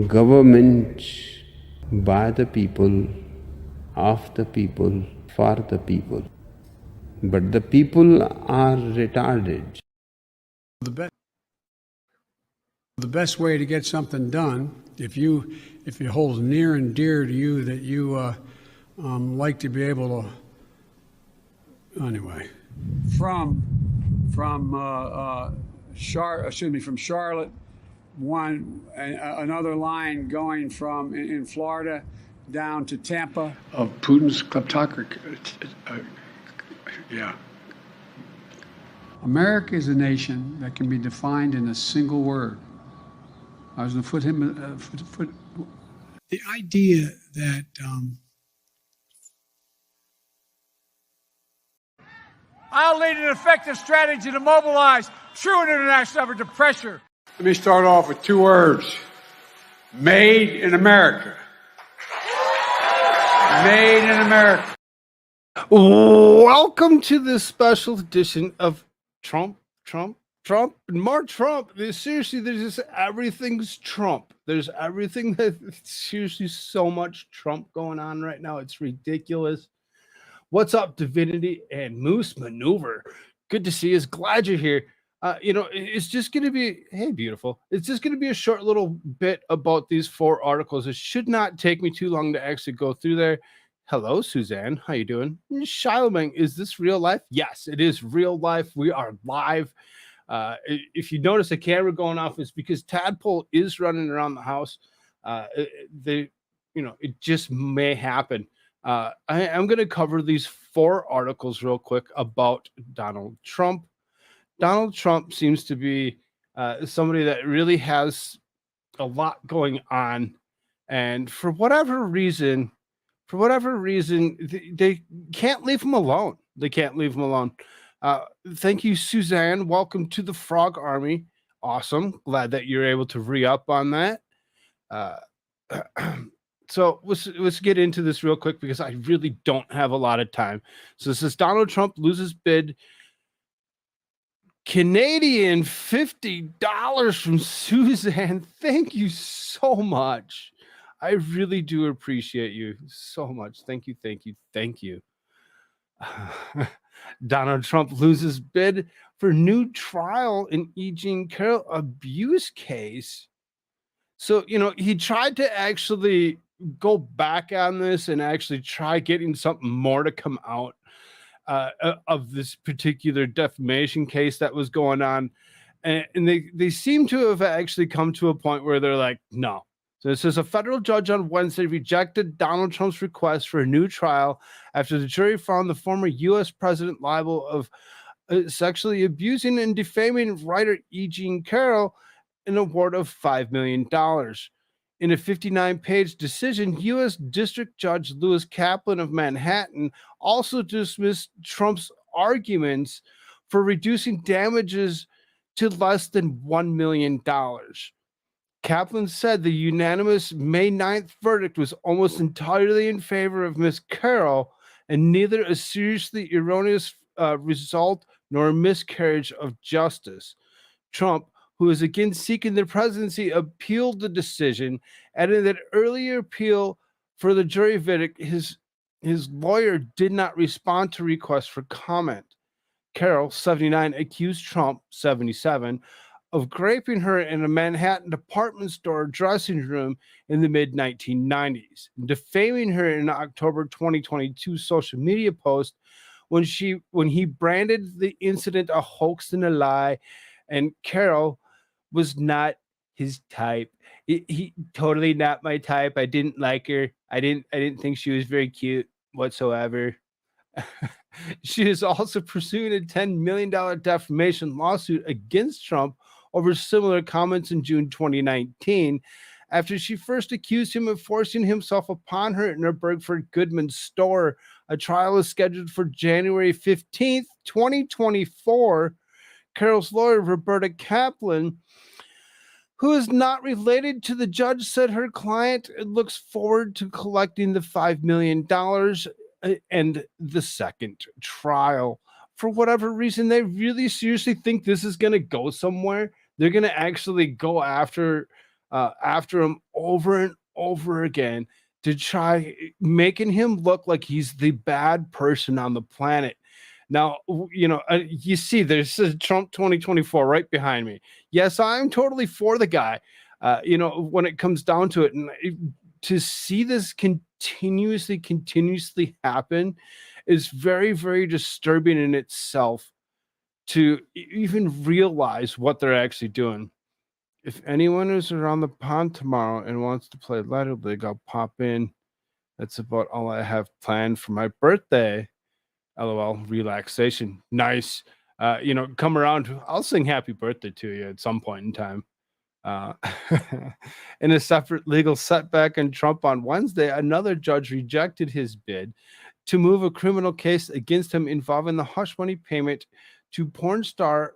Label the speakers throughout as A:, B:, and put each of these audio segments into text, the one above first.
A: government by the people, of the people, for the people. But the people are retarded.
B: The best way to get something done, if it holds near and dear to you that you like to be able to, anyway, from Charlotte, another line going from in Florida down to Tampa of Putin's kleptocracy. Yeah. America is a nation that can be defined in a single word. I was going to put him. The idea that
C: I'll lead an effective strategy to mobilize true international effort to pressure.
B: Let me start off with two words: made in America. Made in America.
D: Welcome to this special edition of Trump, and more Trump. Seriously, there's just everything's Trump. There's everything seriously so much Trump going on right now. It's ridiculous. What's up, Divinity and Moose Maneuver? Good to see you. Glad you're here. It's just going to be, hey, beautiful. It's just going to be a short little bit about these 4 articles. It should not take me too long to actually go through there. Hello, Suzanne. How you doing? Shileming, is this real life? Yes, it is real life. We are live. If you notice a camera going off, it's because Tadpole is running around the house. It just may happen. I'm going to cover these 4 articles real quick about Donald Trump. Donald Trump seems to be somebody that really has a lot going on. And for whatever reason, they can't leave him alone. Thank you, Suzanne. Welcome to the Frog Army. Awesome. Glad that you're able to re-up on that. So let's get into this real quick because I really don't have a lot of time. So this is Donald Trump loses bid. Canadian $50 from Suzanne. Thank you so much. I really do appreciate you so much. Thank you. Donald Trump loses bid for new trial in E. Jean Carroll abuse case. So, he tried to actually go back on this and actually try getting something more to come out of this particular defamation case that was going on. And they seem to have actually come to a point where they're like, no. So it says a federal judge on Wednesday rejected Donald Trump's request for a new trial after the jury found the former U.S. president liable of sexually abusing and defaming writer E. Jean Carroll an award of $5 million. In a 59-page decision, U.S. District Judge Lewis Kaplan of Manhattan also dismissed Trump's arguments for reducing damages to less than $1 million. Kaplan said the unanimous May 9th verdict was almost entirely in favor of Ms. Carroll, and neither a seriously erroneous result nor a miscarriage of justice. Trump, who is again seeking the presidency, appealed the decision, adding that earlier appeal for the jury verdict, his lawyer did not respond to requests for comment. Carroll, 79, accused Trump, 77, of raping her in a Manhattan department store dressing room in the mid-1990s, defaming her in an October 2022 social media post when he branded the incident a hoax and a lie, and Carroll was not his type. He totally not my type. I didn't like her. I didn't think she was very cute whatsoever. She is also pursuing a $10 million defamation lawsuit against Trump over similar comments in June 2019, after she first accused him of forcing himself upon her in her Bergford Goodman store. A trial is scheduled for January 15th, 2024. Carroll's lawyer, Roberta Kaplan, who is not related to the judge, said her client looks forward to collecting the $5 million and the second trial. For whatever reason, they really seriously think this is going to go somewhere. They're going to actually go after after him over and over again to try making him look like he's the bad person on the planet. Now, you see, there's Trump 2024 right behind me. Yes, I'm totally for the guy. When it comes down to it, and to see this continuously happen is very, very disturbing in itself to even realize what they're actually doing. If anyone is around the pond tomorrow and wants to play Ladder League, I'll pop in. That's about all I have planned for my birthday. LOL, relaxation. Nice. Come around. I'll sing happy birthday to you at some point in time. In a separate legal setback in Trump on Wednesday, another judge rejected his bid to move a criminal case against him involving the hush money payment to a porn star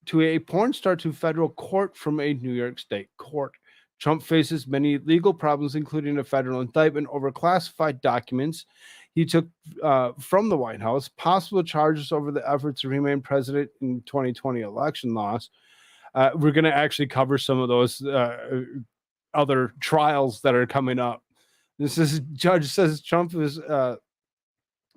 D: to federal court from a New York state court. Trump faces many legal problems, including a federal indictment over classified documents he took from the White House, possible charges over the efforts to remain president in 2020 election loss. We're going to actually cover some of those other trials that are coming up. Judge says Trump has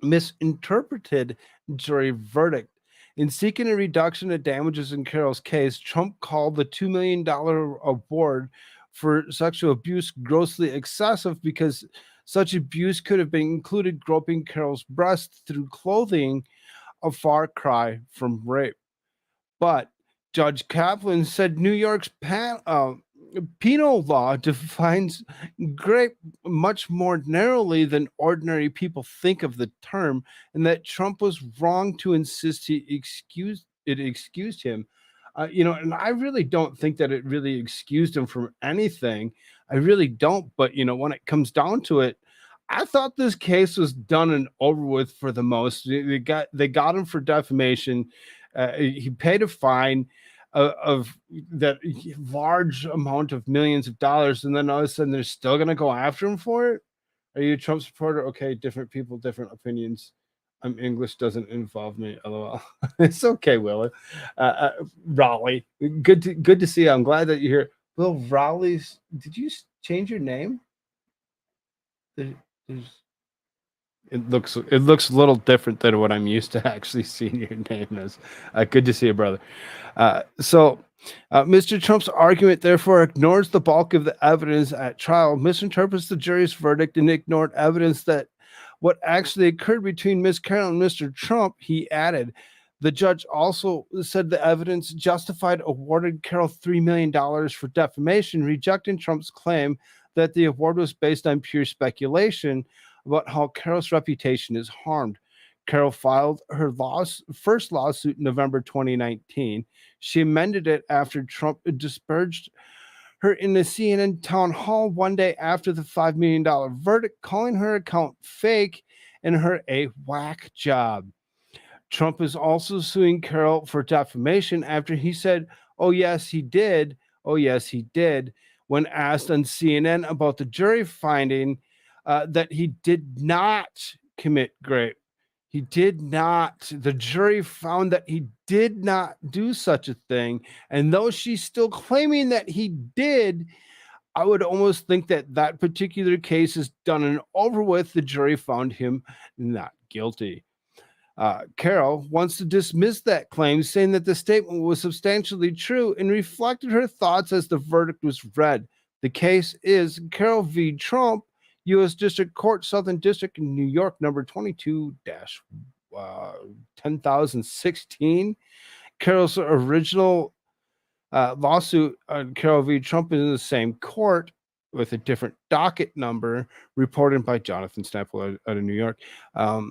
D: misinterpreted jury verdict. In seeking a reduction of damages in Carroll's case, Trump called the $2 million award for sexual abuse grossly excessive because such abuse could have been included groping Carroll's breast through clothing, a far cry from rape. But Judge Kaplan said New York's penal law defines rape much more narrowly than ordinary people think of the term, and that Trump was wrong to insist it excused him. And I really don't think that it really excused him from anything. I really don't. But when it comes down to it, I thought this case was done and over with for the most. They got him for defamation. He paid a fine of that large amount of millions of dollars, and then all of a sudden they're still going to go after him for it. Are you a Trump supporter? Okay, different people, different opinions. English doesn't involve me. LOL. It's okay, Will. Raleigh, good to see you. I'm glad that you're here. Will Raleigh's? Did you change your name? It looks a little different than what I'm used to actually seeing your name as. Good to see you, brother. Mr. Trump's argument, therefore, ignores the bulk of the evidence at trial, misinterprets the jury's verdict, and ignored evidence that what actually occurred between Ms. Carroll and Mr. Trump. He added, the judge also said the evidence justified awarded Carroll $3 million for defamation, rejecting Trump's claim that the award was based on pure speculation about how Carroll's reputation is harmed. Carroll filed her first lawsuit in November 2019. She amended it after Trump disparaged her in the CNN town hall one day after the $5 million verdict, calling her account fake and her a whack job. Trump is also suing Carroll for defamation after he said, "Oh, yes, he did. Oh, yes, he did," when asked on CNN about the jury finding that he did not commit rape. He did not. The jury found that he did not do such a thing. And though she's still claiming that he did, I would almost think that that particular case is done and over with. The jury found him not guilty. Carroll wants to dismiss that claim, saying that the statement was substantially true and reflected her thoughts as the verdict was read. The case is Carroll v. Trump, U.S. District Court, Southern District in New York, number 22-10016. Carroll's original lawsuit on Carroll v. Trump is in the same court with a different docket number, reported by Jonathan Snapple out of New York. I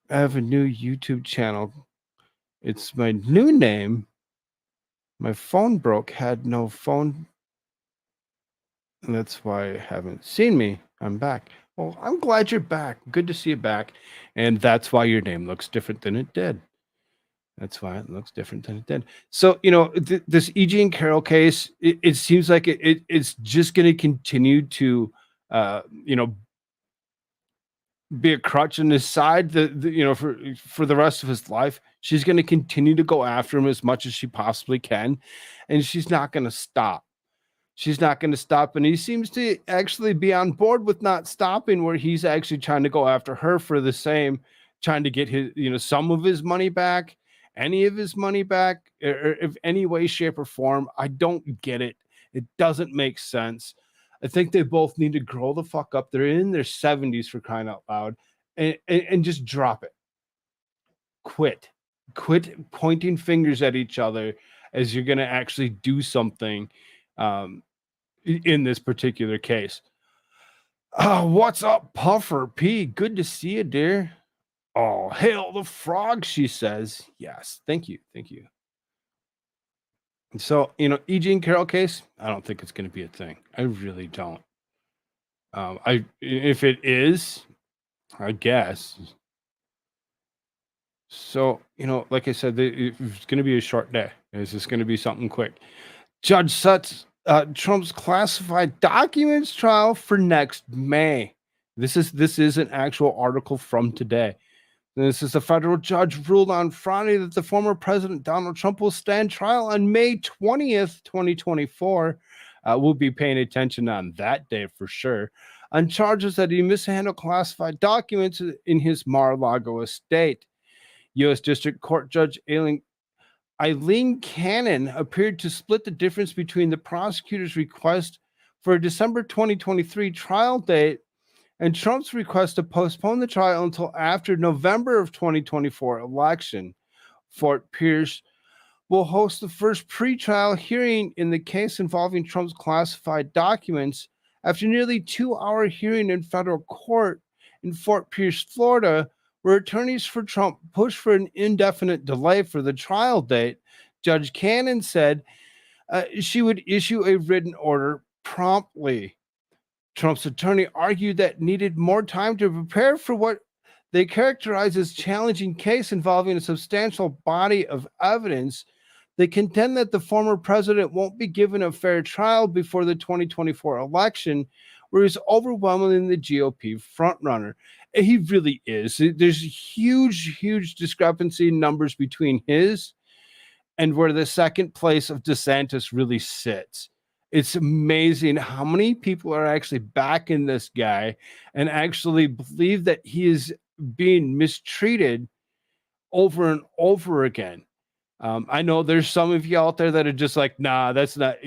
D: have a new YouTube channel. It's my new name. My phone broke, had no phone. And that's why you haven't seen me. I'm back. Well, I'm glad you're back. Good to see you back. And that's why your name looks different than it did. That's why it looks different than it did. So, this E. Jean Carroll case, it seems like it's just going to continue to, be a crutch in his side, for the rest of his life. She's going to continue to go after him as much as she possibly can, and she's not going to stop. she's not going to stop. And he seems to actually be on board with not stopping, where he's actually trying to go after her for the same, trying to get his, some of his money back, any of his money back, or if any way, shape, or form. I don't get it. It doesn't make sense. I think they both need to grow the fuck up. They're in their 70s, for crying out loud, and just drop it. Quit pointing fingers at each other as you're going to actually do something in this particular case. What's up, Puffer P? Good to see you, dear. Oh, hail the frog, she says. Yes, thank you. So, E. Jean Carroll case, I don't think it's going to be a thing. I really don't. If it is, I guess. So, like I said, it's going to be a short day. It's just going to be something quick. Judge sets Trump's classified documents trial for next May. This is an actual article from today. This is a federal judge ruled on Friday that the former president Donald Trump will stand trial on May 20th, 2024. We'll be paying attention on that day for sure, on charges that he mishandled classified documents in his Mar-a-Lago estate. U.S. District Court Judge Eileen Cannon appeared to split the difference between the prosecutor's request for a December 2023 trial date and Trump's request to postpone the trial until after November of 2024 election. Fort Pierce will host the first pretrial hearing in the case involving Trump's classified documents after nearly 2-hour hearing in federal court in Fort Pierce, Florida, where attorneys for Trump pushed for an indefinite delay for the trial date. Judge Cannon said she would issue a written order promptly. Trump's attorney argued that needed more time to prepare for what they characterize as challenging case involving a substantial body of evidence. They contend that the former president won't be given a fair trial before the 2024 election, where he's overwhelmingly the GOP frontrunner. He really is. There's huge discrepancy in numbers between his and where the second place of DeSantis really sits. It's amazing how many people are actually backing this guy and actually believe that he is being mistreated over and over again. I know there's some of you out there that are just like, nah, that's not,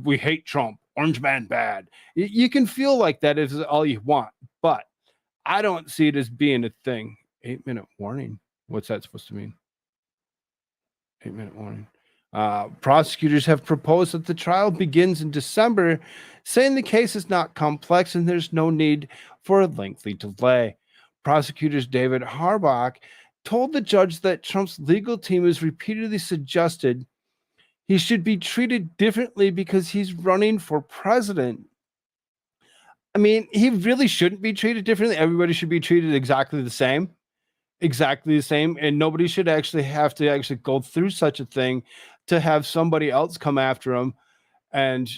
D: we hate Trump, orange man bad. You can feel like that if it's all you want, but I don't see it as being a thing. 8-minute warning. What's that supposed to mean? 8-minute warning. Prosecutors have proposed that the trial begins in December, saying the case is not complex and there's no need for a lengthy delay. Prosecutors David Harbach told the judge that Trump's legal team has repeatedly suggested he should be treated differently because he's running for president. I mean, he really shouldn't be treated differently. Everybody should be treated exactly the same, and nobody should actually have to actually go through such a thing to have somebody else come after him and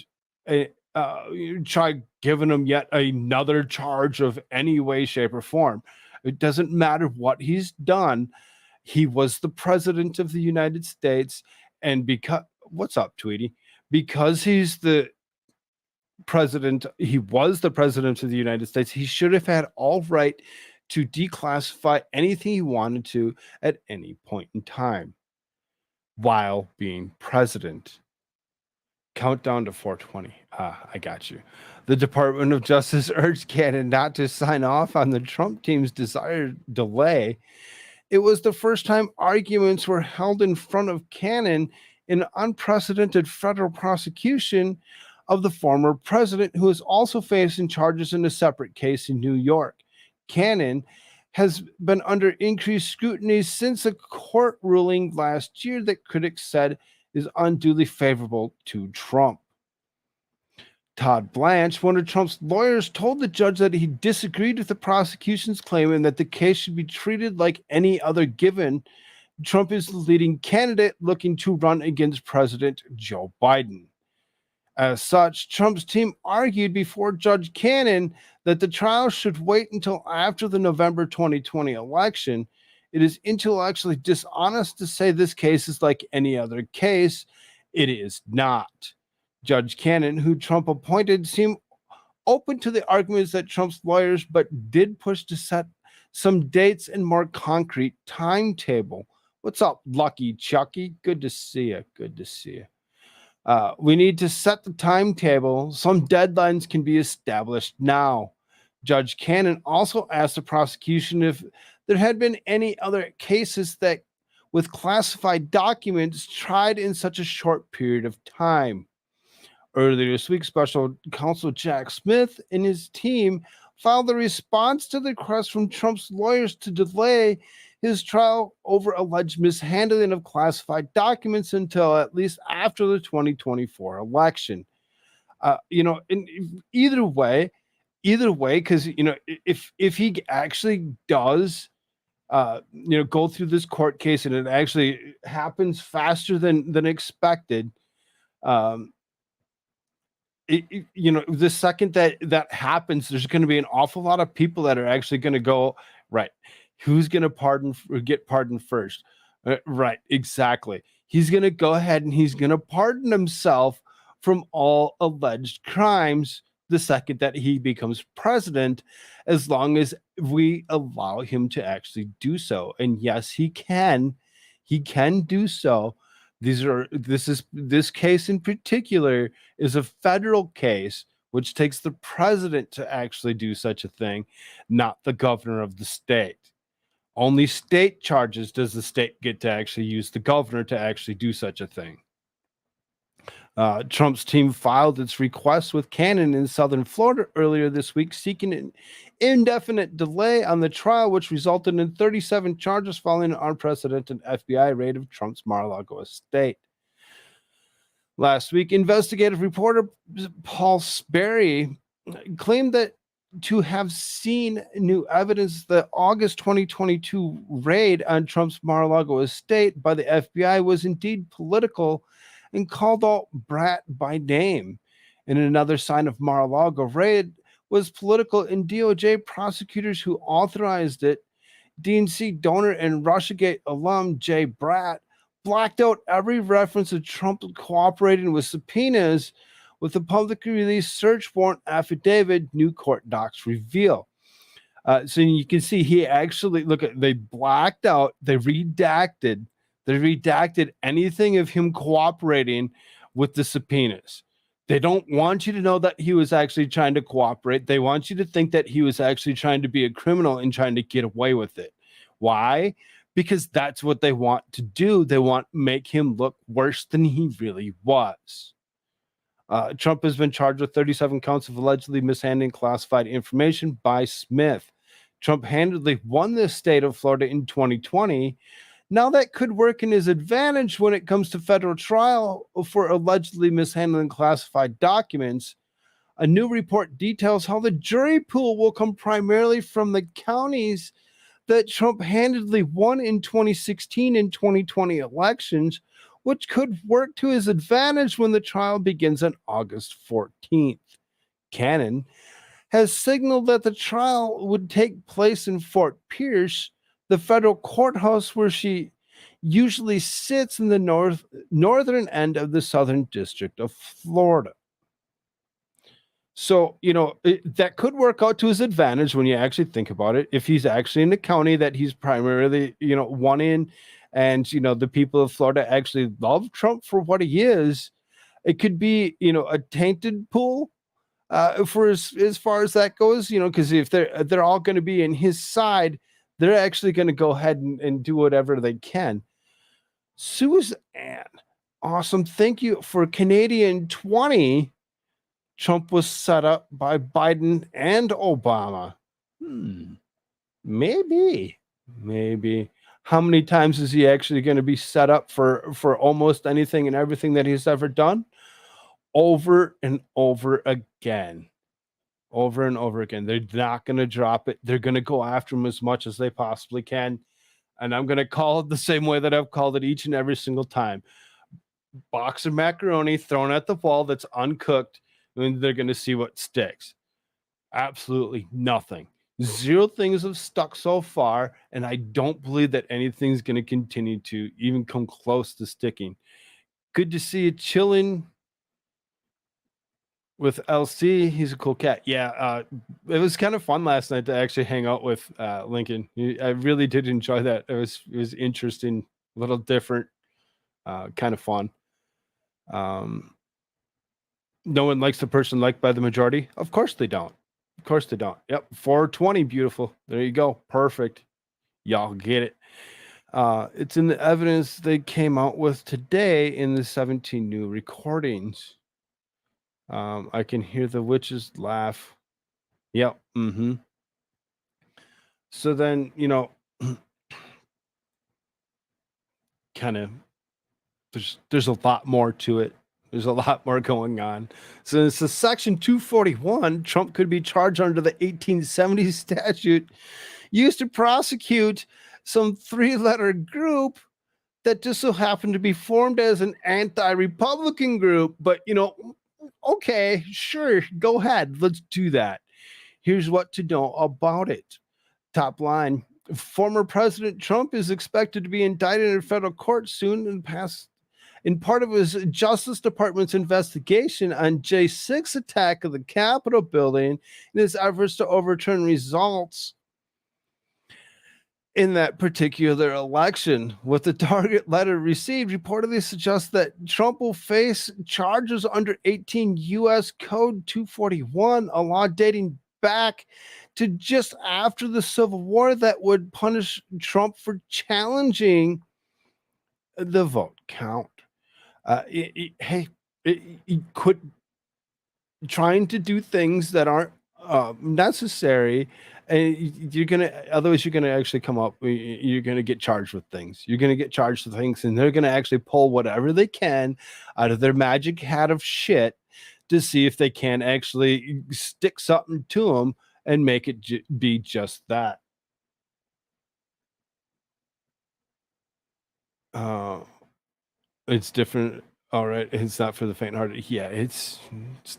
D: try giving him yet another charge of any way, shape, or form. It doesn't matter what he's done. He was the president of the United States, and what's up, Tweety? Because he's the president, he was the president of the United States, he should have had all right to declassify anything he wanted to at any point in time while being president. Countdown to 420. I got you. The Department of Justice urged Cannon not to sign off on the Trump team's desired delay. It was the first time arguments were held in front of Cannon in unprecedented federal prosecution of the former president, who is also facing charges in a separate case in New York. Cannon has been under increased scrutiny since a court ruling last year that critics said is unduly favorable to Trump. Todd Blanche, one of Trump's lawyers, told the judge that he disagreed with the prosecution's claim and that the case should be treated like any other, given Trump is the leading candidate looking to run against President Joe Biden. As such, Trump's team argued before Judge Cannon that the trial should wait until after the November 2020 election. It is intellectually dishonest to say this case is like any other case. It is not. Judge Cannon, who Trump appointed, seemed open to the arguments that Trump's lawyers, but did push to set some dates and more concrete timetable. What's up, Lucky Chucky? Good to see you. Good to see you. We need to set the timetable. Some deadlines can be established now. Judge Cannon also asked the prosecution if there had been any other cases that with classified documents tried in such a short period of time. Earlier this week, special counsel Jack Smith and his team filed a response to the request from Trump's lawyers to delay his trial over alleged mishandling of classified documents until at least after the 2024 election. In either way, because if he actually does, go through this court case and it actually happens faster than expected. The second that happens, there's going to be an awful lot of people that are actually going to go, right, who's going to get pardoned first? Right, exactly. He's going to go ahead and he's going to pardon himself from all alleged crimes the second that he becomes president, as long as we allow him to actually do so. And yes, he can do so. This case in particular is a federal case, which takes the president to actually do such a thing, not the governor of the state. Only state charges does the state get to actually use the governor to actually do such a thing. Trump's team filed its request with Cannon in southern Florida earlier this week, seeking an indefinite delay on the trial, which resulted in 37 charges following an unprecedented FBI raid of Trump's Mar-a-Lago estate. Last week, investigative reporter Paul Sperry claimed that to have seen new evidence that August 2022 raid on Trump's Mar-a-Lago estate by the FBI was indeed political, and called out Brat by name. And another sign of Mar-a-Lago raid was political, and DOJ prosecutors who authorized it, DNC donor and Russiagate alum Jay Bratt, blacked out every reference to Trump cooperating with subpoenas with the publicly released search warrant affidavit, new court docs reveal. So you can see he actually, they blacked out, they redacted anything of him cooperating with the subpoenas. They don't want you to know that he was actually trying to cooperate. They want you to think that he was actually trying to be a criminal and trying to get away with it. Why? Because that's what they want to do. They want to make him look worse than he really was. Trump has been charged with 37 counts of allegedly mishandling classified information by Smith. Trump handedly won the state of Florida in 2020. Now that could work in his advantage when it comes to federal trial for allegedly mishandling classified documents. A new report details how the jury pool will come primarily from the counties that Trump handedly won in 2016 and 2020 elections, which could work to his advantage when the trial begins on August 14th. Cannon has signaled that the trial would take place in Fort Pierce, the federal courthouse where she usually sits in the northern end of the Southern District of Florida. So, that could work out to his advantage when you actually think about it. If he's actually in the county that he's primarily, won in, and, the people of Florida actually love Trump for what he is, it could be, a tainted pool for as far as that goes, because if they're all going to be in his side, they're actually going to go ahead and do whatever they can. Suzanne, awesome. Thank you for Canadian 20. Trump was set up by Biden and Obama. Maybe. How many times is he actually going to be set up for almost anything and everything that he's ever done? Over and over again. Over and over again. They're not going to drop it. They're going to go after him as much as they possibly can. And I'm going to call it the same way that I've called it each and every single time. Box of macaroni thrown at the wall that's uncooked, and they're going to see what sticks. Absolutely nothing. 0 things have stuck so far, and I don't believe that anything's going to continue to even come close to sticking. Good to see you chilling. with LC. He's a cool cat. Yeah, it was kind of fun last night to actually hang out with Lincoln. I really did enjoy that. It was interesting, a little different, kind of fun. No one likes the person liked by the majority. Of course they don't. Of course they don't. Yep, 420, beautiful. There you go, perfect. Y'all get it. It's in the evidence they came out with today in the 17 new recordings. I can hear the witches laugh. Yep. Mm-hmm. So then, kind of there's a lot more to it. There's a lot more going on. So it's the Section 241. Trump could be charged under the 1870 statute used to prosecute some three-letter group that just so happened to be formed as an anti-Republican group. But, okay, sure, go ahead. Let's do that. Here's what to know about it. Top line. Former President Trump is expected to be indicted in a federal court soon in part of his Justice Department's investigation on J6 attack of the Capitol building and his efforts to overturn results in that particular election. What the target letter received reportedly suggests that Trump will face charges under 18 U.S. Code 241, a law dating back to just after the Civil War that would punish Trump for challenging the vote count. He quit trying to do things that aren't necessary, and otherwise you're gonna actually come up. You're gonna get charged with things. You're gonna get charged with things, and they're gonna actually pull whatever they can out of their magic hat of shit to see if they can actually stick something to them and make it be just that. It's different. All right. It's not for the faint-hearted. Yeah, it's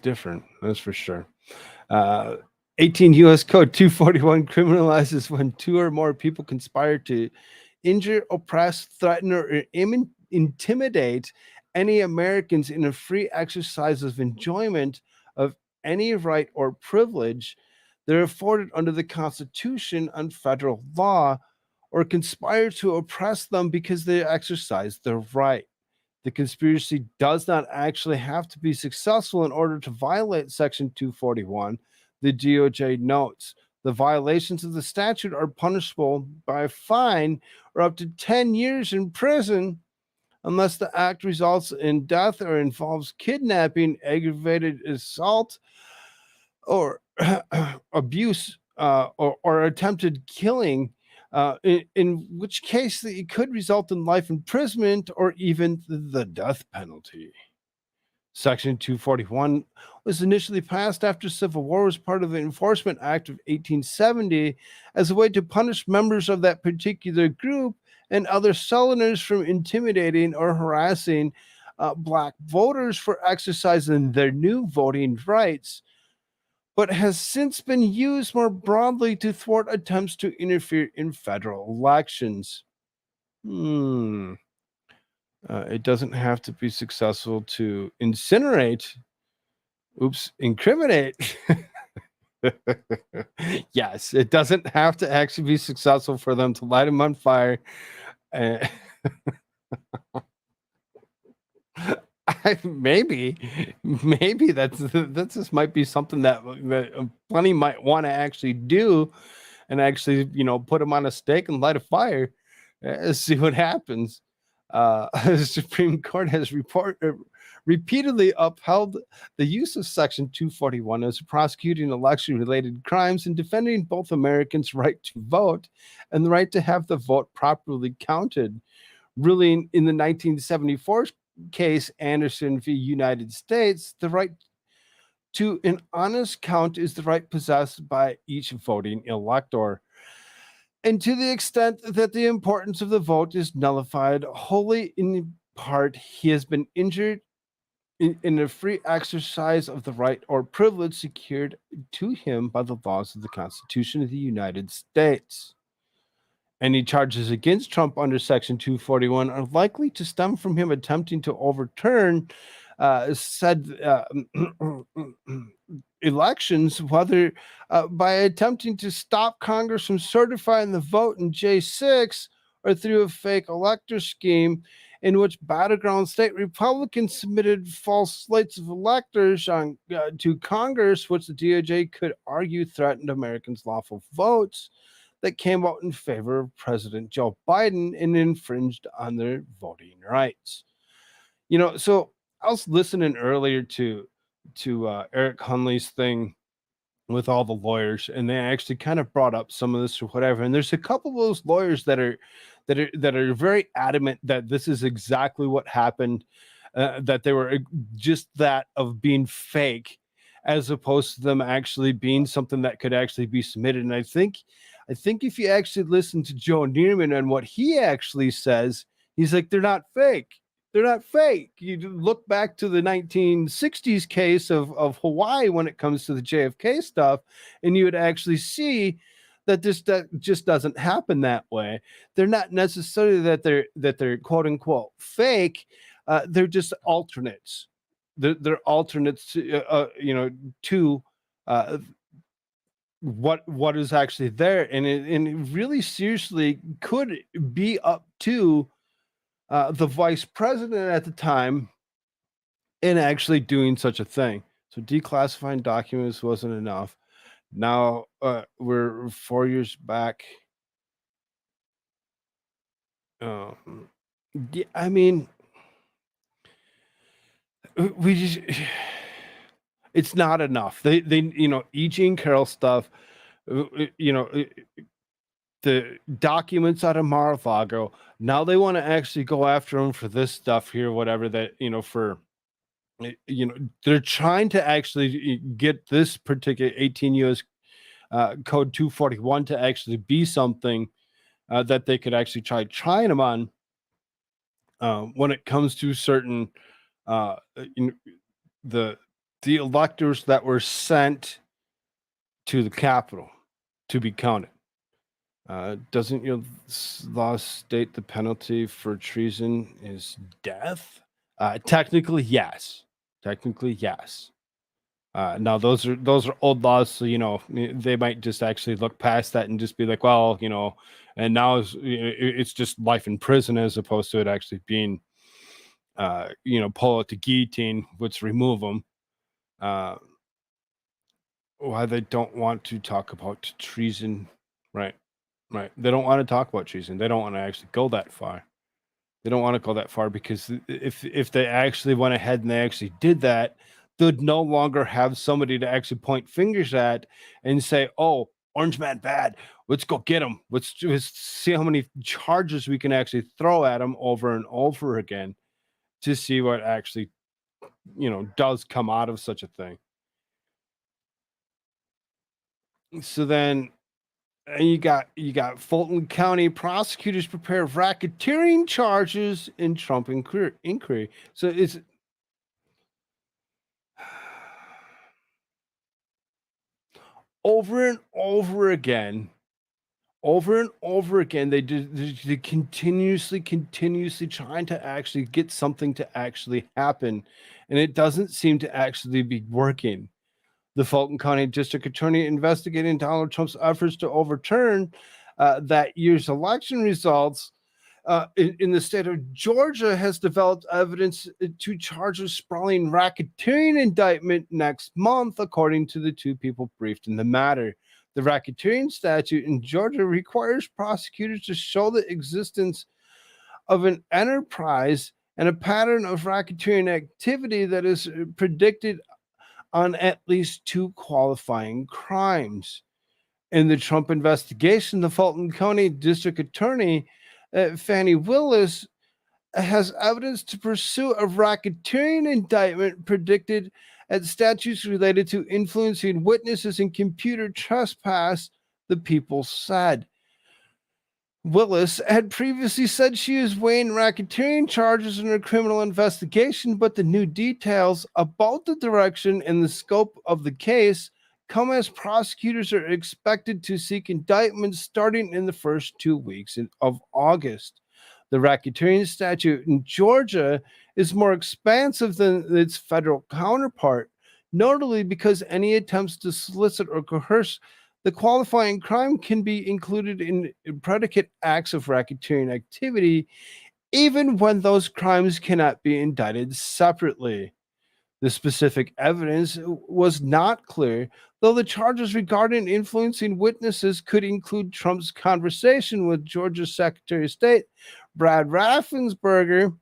D: different. That's for sure. 18 U.S. Code 241 criminalizes when two or more people conspire to injure, oppress, threaten, or intimidate any Americans in a free exercise of enjoyment of any right or privilege they're afforded under the Constitution and federal law, or conspire to oppress them because they exercise their right. The conspiracy does not actually have to be successful in order to violate Section 241. The DOJ notes the violations of the statute are punishable by a fine or up to 10 years in prison unless the act results in death or involves kidnapping, aggravated assault, or abuse, or attempted killing. In which case it could result in life imprisonment or even the death penalty. Section 241 was initially passed after Civil War as part of the Enforcement Act of 1870 as a way to punish members of that particular group and other Southerners from intimidating or harassing Black voters for exercising their new voting rights, but has since been used more broadly to thwart attempts to interfere in federal elections. It doesn't have to be successful to incriminate. Yes, it doesn't have to actually be successful for them to light them on fire. Maybe that just might be something that plenty might want to actually do, and actually put them on a stake and light a fire, see what happens. The Supreme Court has repeatedly upheld the use of Section 241 as prosecuting election-related crimes and defending both Americans' right to vote and the right to have the vote properly counted, ruling in the 1974 case Anderson v. United States, the right to an honest count is the right possessed by each voting elector. And to the extent that the importance of the vote is nullified wholly in part, he has been injured in the free exercise of the right or privilege secured to him by the laws of the Constitution of the United States. Any charges against Trump under Section 241 are likely to stem from him attempting to overturn said elections, whether by attempting to stop Congress from certifying the vote in J6 or through a fake elector scheme in which battleground state Republicans submitted false slates of electors to Congress, which the DOJ could argue threatened Americans' lawful votes that came out in favor of President Joe Biden and infringed on their voting rights. So I was listening earlier to Eric Hunley's thing with all the lawyers, and they actually kind of brought up some of this or whatever. And there's a couple of those lawyers that are very adamant that this is exactly what happened, that they were just that of being fake, as opposed to them actually being something that could actually be submitted. And I think if you actually listen to Joe Neerman and what he actually says, he's like, they're not fake. They're not fake. You look back to the 1960s case of Hawaii when it comes to the JFK stuff, and you would actually see that that just doesn't happen that way. They're not necessarily that they're quote unquote fake. They're just alternates. They're alternates, to what is actually there, and it really seriously could be up to the vice president at the time in actually doing such a thing. So declassifying documents wasn't enough. Now we're 4 years back. Yeah, I mean, we just it's not enough. They E. Jean Carroll stuff, the documents out of Mar-a-Lago. Now they want to actually go after him for this stuff here, whatever that, they're trying to actually get this particular 18 U.S. Code 241 to actually be something that they could actually try trying them on when it comes to certain, the electors that were sent to the Capitol to be counted. Doesn't your law state the penalty for treason is death? Technically, yes. Now those are old laws, so they might just actually look past that and just be like, well, and now it's just life in prison as opposed to it actually being, pull out the guillotine, let's remove them. Why they don't want to talk about treason, right? Right. They don't want to talk about treason. They don't want to actually go that far. They don't want to go that far because if they actually went ahead and they actually did that, they'd no longer have somebody to actually point fingers at and say, "Oh, Orange Man bad. Let's go get him. Let's see how many charges we can actually throw at him over and over again to see what actually, does come out of such a thing." So then you got Fulton County prosecutors prepare racketeering charges in Trump inquiry. So it's over and over again, they continuously trying to actually get something to actually happen, and it doesn't seem to actually be working. The Fulton County District Attorney investigating Donald Trump's efforts to overturn that year's election results in the state of Georgia has developed evidence to charge a sprawling racketeering indictment next month, according to the two people briefed in the matter. The racketeering statute in Georgia requires prosecutors to show the existence of an enterprise and a pattern of racketeering activity that is predicted on at least two qualifying crimes. In the Trump investigation, the Fulton County District Attorney, Fannie Willis, has evidence to pursue a racketeering indictment predicted at statutes related to influencing witnesses and computer trespass, the people said. Willis had previously said she was weighing racketeering charges in her criminal investigation, but the new details about the direction and the scope of the case come as prosecutors are expected to seek indictments starting in the first 2 weeks of August. The racketeering statute in Georgia is more expansive than its federal counterpart, notably because any attempts to solicit or coerce the qualifying crime can be included in predicate acts of racketeering activity, even when those crimes cannot be indicted separately. The specific evidence was not clear, though the charges regarding influencing witnesses could include Trump's conversation with Georgia's Secretary of State, Brad Raffensperger,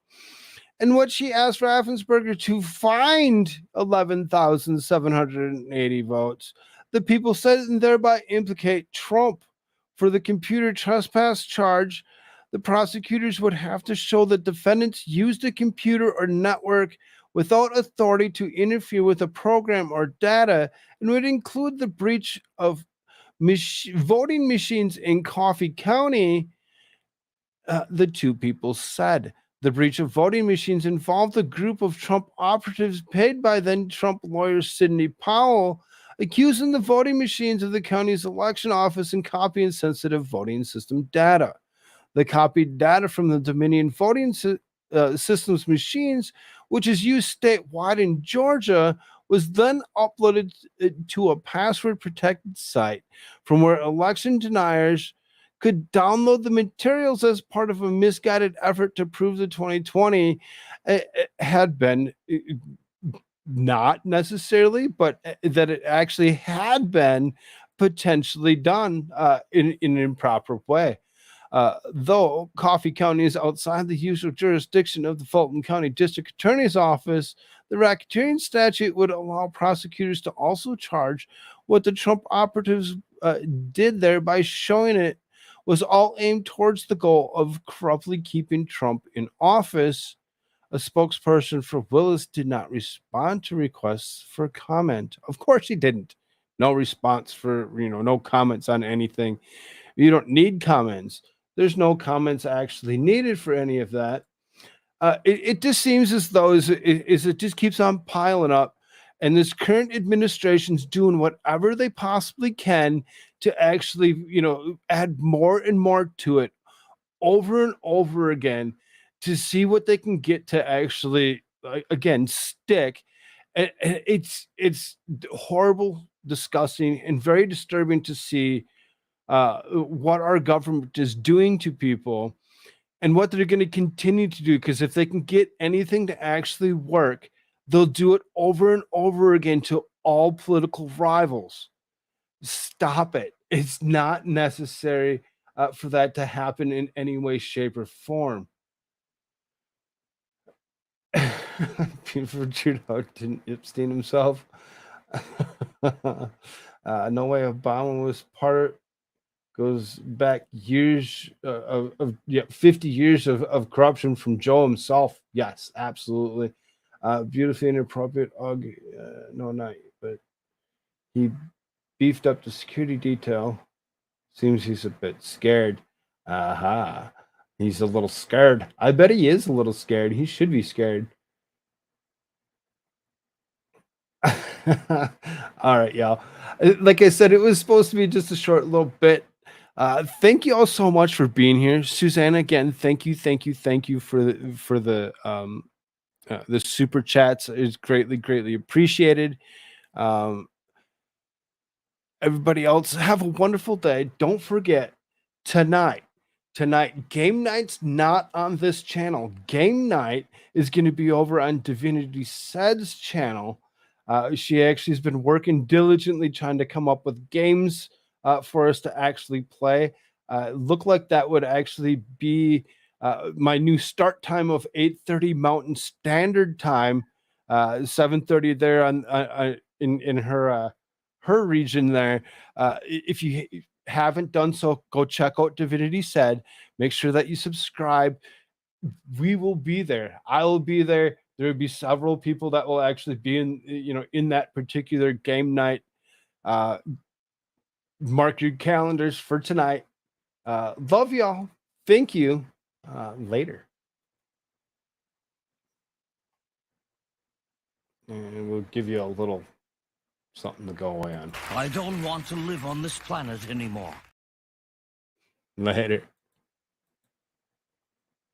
D: in which he asked Raffensperger to find 11,780 votes. The people said and thereby implicate Trump. For the computer trespass charge, the prosecutors would have to show that defendants used a computer or network without authority to interfere with a program or data, and would include the breach of voting machines in Coffee County. The two people said the breach of voting machines involved a group of Trump operatives paid by then Trump lawyer Sidney Powell, accusing the voting machines of the county's election office and copying sensitive voting system data. The copied data from the Dominion voting systems machines, which is used statewide in Georgia, was then uploaded to a password-protected site from where election deniers could download the materials as part of a misguided effort to prove the 2020 had been not necessarily, but that it actually had been potentially done in an improper way. Though Coffee County is outside the usual jurisdiction of the Fulton County District Attorney's Office, the racketeering statute would allow prosecutors to also charge what the Trump operatives did there by showing it was all aimed towards the goal of corruptly keeping Trump in office. A spokesperson for Willis did not respond to requests for comment. Of course he didn't. No response for, no comments on anything. You don't need comments. There's no comments actually needed for any of that. It just seems as though it just keeps on piling up, and this current administration's doing whatever they possibly can to actually, add more and more to it over and over again to see what they can get to actually, again, stick. And it's horrible, disgusting, and very disturbing to see what our government is doing to people and what they're going to continue to do. Because if they can get anything to actually work, they'll do it over and over again to all political rivals. Stop it. It's not necessary for that to happen in any way, shape, or form. Beautiful Trudeau didn't Epstein himself. No way Obama was part. Goes back years of 50 years of corruption from Joe himself. Yes, absolutely. Beautifully inappropriate. No, not, but he beefed up the security detail. Seems he's a bit scared. Aha. He's a little scared. I bet he is a little scared. He should be scared. All right, y'all. Like I said, it was supposed to be just a short little bit. Thank you all so much for being here, Susanna. Again, thank you for the super chats. It's greatly appreciated. Everybody else, have a wonderful day. Don't forget tonight, game night's not on this channel. Game night is going to be over on Divinity Said's channel. She actually has been working diligently trying to come up with games for us to actually play. Look like that would actually be my new start time of 8:30 Mountain Standard Time, 7:30 there in her region there. If you haven't done so, go check out Divinity Said. Make sure that you subscribe. We will be there. I will be there. There will be several people that will actually be in that particular game night. Mark your calendars for tonight. Love y'all. Thank you. Later. And we'll give you a little something to go away on.
E: I don't want to live on this planet anymore.
D: Later.